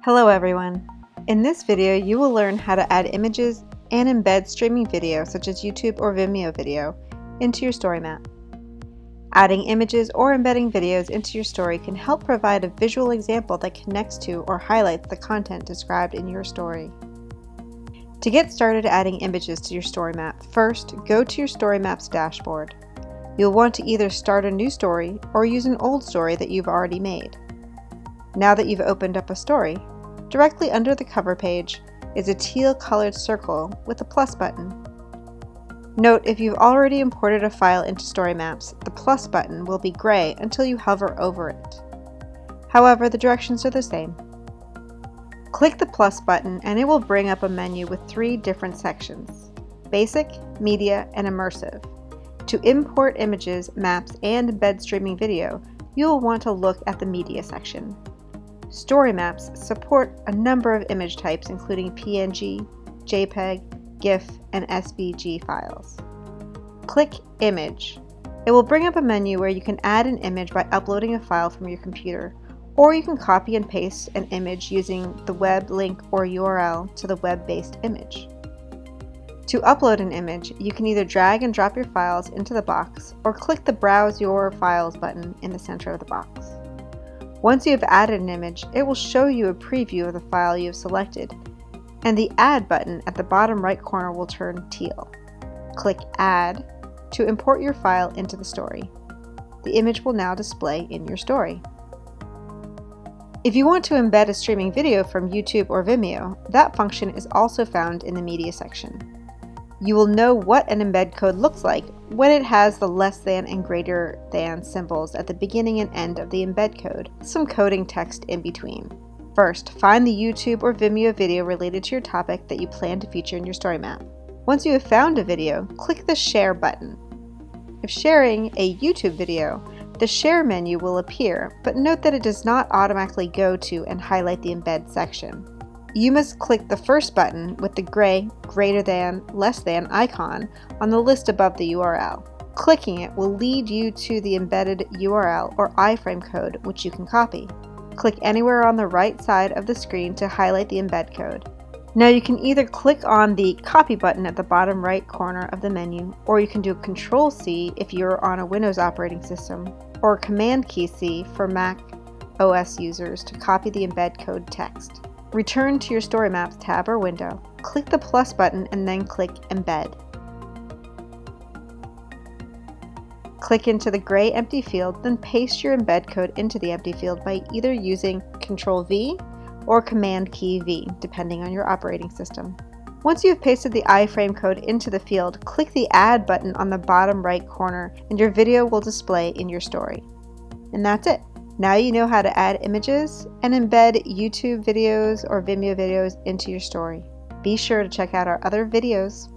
Hello everyone! In this video you will learn how to add images and embed streaming video such as YouTube or Vimeo video into your StoryMap. Adding images or embedding videos into your story can help provide a visual example that connects to or highlights the content described in your story. To get started adding images to your StoryMap, first go to your StoryMap's dashboard. You'll want to either start a new story or use an old story that you've already made. Now that you've opened up a story, directly under the cover page is a teal colored circle with a plus button. Note, if you've already imported a file into StoryMaps, the plus button will be gray until you hover over it. However, the directions are the same. Click the plus button and it will bring up a menu with three different sections: Basic, Media, and Immersive. To import images, maps, and embed streaming video, you will want to look at the Media section. StoryMaps support a number of image types including PNG, JPEG, GIF, and SVG files. Click Image. It will bring up a menu where you can add an image by uploading a file from your computer, or you can copy and paste an image using the web link or URL to the web-based image. To upload an image, you can either drag and drop your files into the box or click the Browse Your Files button in the center of the box. Once you have added an image, it will show you a preview of the file you have selected, and the Add button at the bottom right corner will turn teal. Click Add to import your file into the story. The image will now display in your story. If you want to embed a streaming video from YouTube or Vimeo, that function is also found in the Media section. You will know what an embed code looks like when it has the less than and greater than symbols at the beginning and end of the embed code, with some coding text in between. First, find the YouTube or Vimeo video related to your topic that you plan to feature in your StoryMap. Once you have found a video, click the Share button. If sharing a YouTube video, the Share menu will appear, but note that it does not automatically go to and highlight the embed section. You must click the first button with the gray greater than, less than icon on the list above the URL. Clicking it will lead you to the embedded URL or iframe code, which you can copy. Click anywhere on the right side of the screen to highlight the embed code. Now you can either click on the Copy button at the bottom right corner of the menu, or you can do Ctrl+C if you're on a Windows operating system, or Command-key-C for Mac OS users to copy the embed code text. Return to your StoryMaps tab or window, click the plus button and then click Embed. Click into the gray empty field, then paste your embed code into the empty field by either using Ctrl+V or Command-key-V, depending on your operating system. Once you have pasted the iframe code into the field, click the Add button on the bottom right corner and your video will display in your story. And that's it. Now you know how to add images and embed YouTube videos or Vimeo videos into your story. Be sure to check out our other videos.